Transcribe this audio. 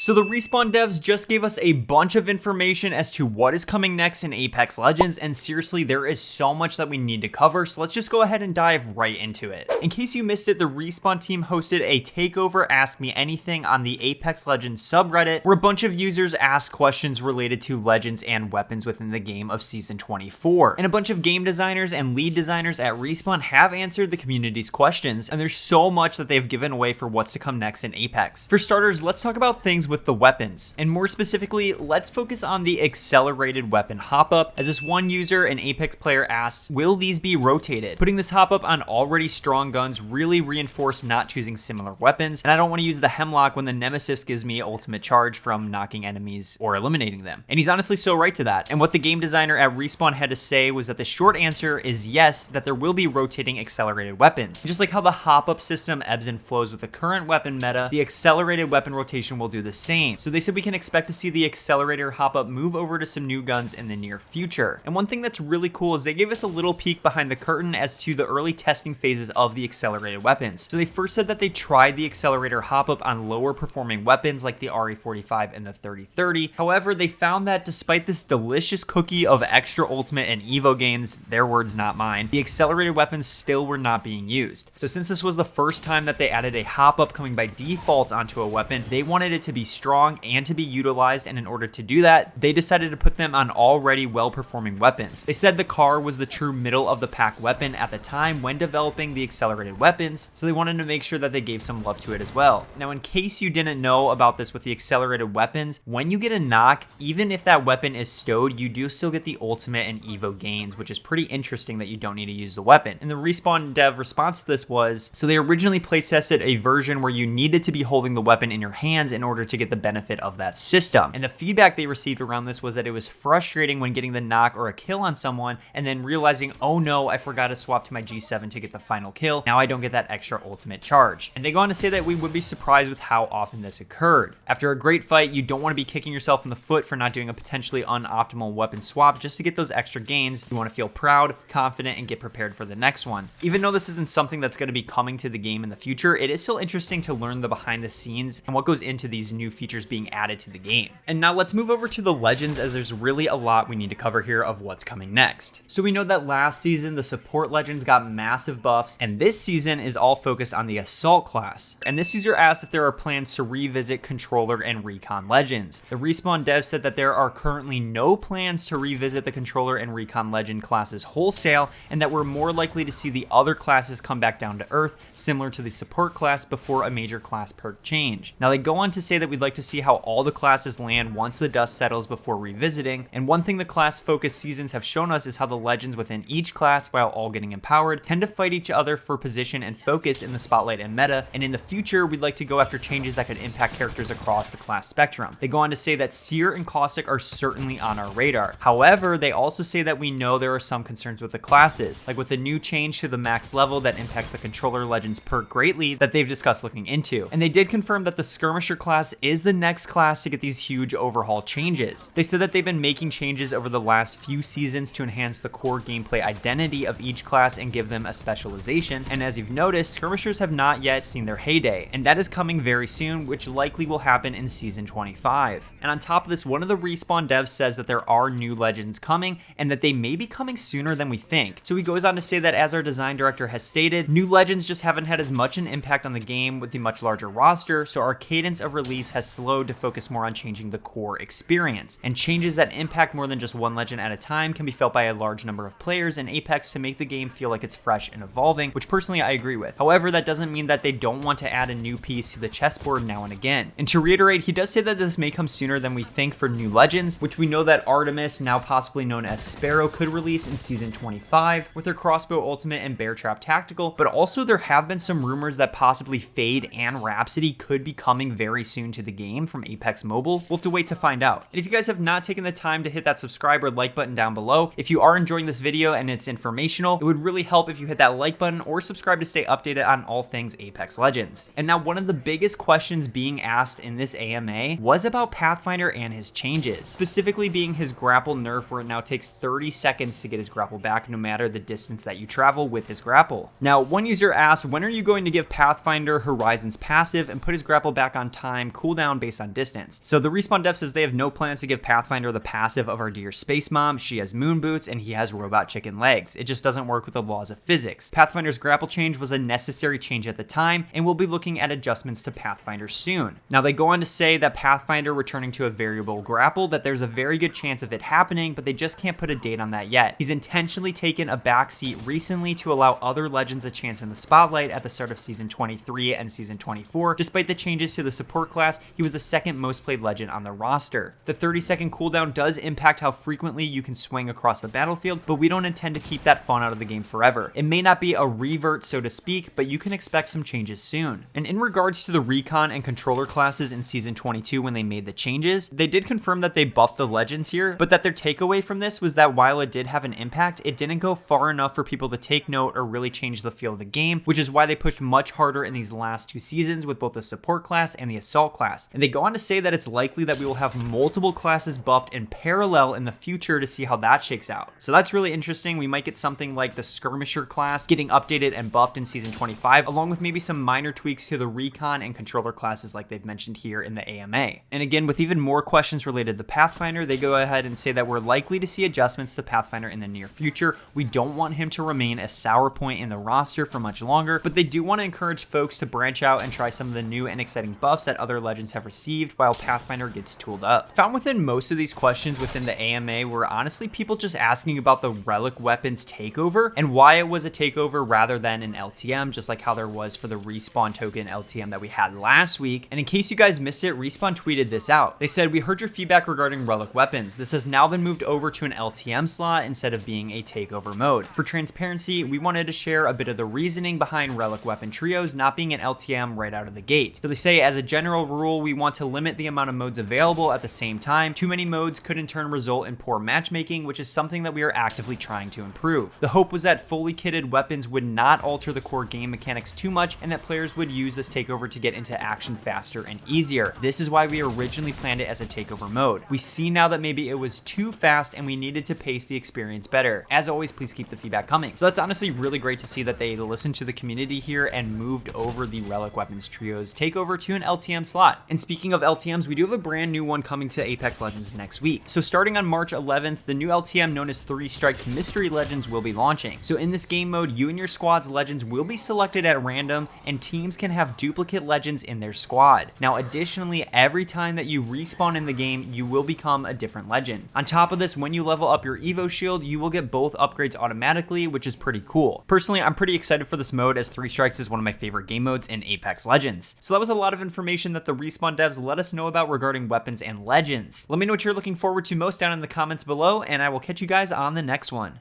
So the Respawn devs just gave us a bunch of information as to what is coming next in Apex Legends, and seriously, there is so much that we need to cover, so let's just go ahead and dive right into it. In case you missed it, the Respawn team hosted a Takeover Ask Me Anything on the Apex Legends subreddit, where a bunch of users asked questions related to Legends and weapons within the game of Season 24. And a bunch of game designers and lead designers at Respawn have answered the community's questions, and there's so much that they've given away for what's to come next in Apex. For starters, let's talk about things with the weapons, and more specifically, let's focus on the accelerated weapon hop-up, as this one user, an Apex player, asked, will these be rotated? Putting this hop-up on already strong guns really reinforced not choosing similar weapons, and I don't want to use the Hemlock when the Nemesis gives me ultimate charge from knocking enemies or eliminating them. And he's honestly so right to that, and what the game designer at Respawn had to say was that the short answer is yes, that there will be rotating accelerated weapons. Just like how the hop-up system ebbs and flows with the current weapon meta, the accelerated weapon rotation will do the same. So they said we can expect to see the accelerator hop up move over to some new guns in the near future. And one thing that's really cool is they gave us a little peek behind the curtain as to the early testing phases of the accelerated weapons. So they first said that they tried the accelerator hop up on lower performing weapons like the RE45 and the 3030. However, they found that despite this delicious cookie of extra ultimate and evo gains, their words not mine, the accelerated weapons still were not being used. So since this was the first time that they added a hop up coming by default onto a weapon, they wanted it to be strong and to be utilized, and in order to do that, they decided to put them on already well-performing weapons. They said the car was the true middle of the pack weapon at the time when developing the accelerated weapons, so they wanted to make sure that they gave some love to it as well. Now, in case you didn't know about this with the accelerated weapons, when you get a knock, even if that weapon is stowed, you do still get the ultimate and evo gains, which is pretty interesting that you don't need to use the weapon. And the Respawn dev response to this was, so they originally playtested a version where you needed to be holding the weapon in your hands in order to get the benefit of that system. And the feedback they received around this was that it was frustrating when getting the knock or a kill on someone and then realizing, oh no, I forgot to swap to my G7 to get the final kill. Now I don't get that extra ultimate charge. And they go on to say that we would be surprised with how often this occurred. After a great fight, you don't want to be kicking yourself in the foot for not doing a potentially unoptimal weapon swap just to get those extra gains. You want to feel proud, confident, and get prepared for the next one. Even though this isn't something that's going to be coming to the game in the future, it is still interesting to learn the behind the scenes and what goes into these new features being added to the game. And now let's move over to the Legends, as there's really a lot we need to cover here of what's coming next. So we know that last season the support Legends got massive buffs, and this season is all focused on the Assault class. And this user asked if there are plans to revisit Controller and Recon Legends. The Respawn dev said that there are currently no plans to revisit the Controller and Recon Legend classes wholesale, and that we're more likely to see the other classes come back down to earth, similar to the support class before a major class perk change. Now they go on to say that we'd like to see how all the classes land once the dust settles before revisiting, and one thing the class focused seasons have shown us is how the Legends within each class, while all getting empowered, tend to fight each other for position and focus in the spotlight and meta, and in the future we'd like to go after changes that could impact characters across the class spectrum. They go on to say that Seer and Caustic are certainly on our radar. However, they also say that we know there are some concerns with the classes, like with the new change to the max level that impacts the Controller Legends perk greatly that they've discussed looking into. And they did confirm that the Skirmisher class is the next class to get these huge overhaul changes. They said that they've been making changes over the last few seasons to enhance the core gameplay identity of each class and give them a specialization, and as you've noticed, Skirmishers have not yet seen their heyday, and that is coming very soon, which likely will happen in Season 25. And on top of this, one of the Respawn devs says that there are new Legends coming, and that they may be coming sooner than we think. So he goes on to say that, as our design director has stated, new Legends just haven't had as much an impact on the game with the much larger roster, so our cadence of release has slowed to focus more on changing the core experience. And changes that impact more than just one Legend at a time can be felt by a large number of players in Apex to make the game feel like it's fresh and evolving, which personally I agree with. However, that doesn't mean that they don't want to add a new piece to the chessboard now and again. And to reiterate, he does say that this may come sooner than we think for new Legends, which we know that Artemis, now possibly known as Sparrow, could release in Season 25 with her Crossbow Ultimate and Bear Trap Tactical, but also there have been some rumors that possibly Fade and Rhapsody could be coming very soon to the game from Apex Mobile. We'll have to wait to find out. And if you guys have not taken the time to hit that subscribe or like button down below, if you are enjoying this video and it's informational, it would really help if you hit that like button or subscribe to stay updated on all things Apex Legends. And now one of the biggest questions being asked in this AMA was about Pathfinder and his changes, specifically being his grapple nerf, where it now takes 30 seconds to get his grapple back no matter the distance that you travel with his grapple. Now, one user asked, when are you going to give Pathfinder Horizon's passive and put his grapple back on time, cooldown cooldown based on distance. So the Respawn dev says they have no plans to give Pathfinder the passive of our dear Space Mom. She has moon boots and he has robot chicken legs. It just doesn't work with the laws of physics. Pathfinder's grapple change was a necessary change at the time, and we'll be looking at adjustments to Pathfinder soon. Now they go on to say that Pathfinder returning to a variable grapple, that there's a very good chance of it happening, but they just can't put a date on that yet. He's intentionally taken a backseat recently to allow other legends a chance in the spotlight at the start of Season 23 and Season 24. Despite the changes to the support class, he was the second most played legend on the roster. The 30-second cooldown does impact how frequently you can swing across the battlefield, but we don't intend to keep that fun out of the game forever. It may not be a revert, so to speak, but you can expect some changes soon. And in regards to the recon and controller classes in Season 22 when they made the changes, they did confirm that they buffed the legends here, but that their takeaway from this was that while it did have an impact, it didn't go far enough for people to take note or really change the feel of the game, which is why they pushed much harder in these last two seasons with both the support class and the assault class. And they go on to say that it's likely that we will have multiple classes buffed in parallel in the future to see how that shakes out. So that's really interesting. We might get something like the Skirmisher class getting updated and buffed in Season 25, along with maybe some minor tweaks to the recon and controller classes like they've mentioned here in the AMA. And again, with even more questions related to Pathfinder, they go ahead and say that we're likely to see adjustments to Pathfinder in the near future. We don't want him to remain a sour point in the roster for much longer, but they do want to encourage folks to branch out and try some of the new and exciting buffs that other legends have received while Pathfinder gets tooled up. Found within most of these questions within the AMA were honestly people just asking about the relic weapons takeover and why it was a takeover rather than an LTM, just like how there was for the Respawn token LTM that we had last week. And in case you guys missed it, Respawn tweeted this out. They said, "We heard your feedback regarding relic weapons. This has now been moved over to an LTM slot instead of being a takeover mode. For transparency, we wanted to share a bit of the reasoning behind relic weapon trios not being an LTM right out of the gate. So they say, as a general rule, we want to limit the amount of modes available at the same time. Too many modes could in turn result in poor matchmaking, which is something that we are actively trying to improve. The hope was that fully kitted weapons would not alter the core game mechanics too much and that players would use this takeover to get into action faster and easier. This is why we originally planned it as a takeover mode. We see now that maybe it was too fast and we needed to pace the experience better. As always, please keep the feedback coming." So that's honestly really great to see that they listened to the community here and moved over the relic weapons trios takeover to an LTM slot. And speaking of LTMs, we do have a brand new one coming to Apex Legends next week. So starting on March 11th, the new LTM known as 3 Strikes Mystery Legends will be launching. So in this game mode, you and your squad's legends will be selected at random and teams can have duplicate legends in their squad. Now additionally, every time that you respawn in the game, you will become a different legend. On top of this, when you level up your Evo shield, you will get both upgrades automatically, which is pretty cool. Personally, I'm pretty excited for this mode as 3 Strikes is one of my favorite game modes in Apex Legends. So that was a lot of information that the Respawn devs let us know about regarding weapons and legends. Let me know what you're looking forward to most down in the comments below, and I will catch you guys on the next one.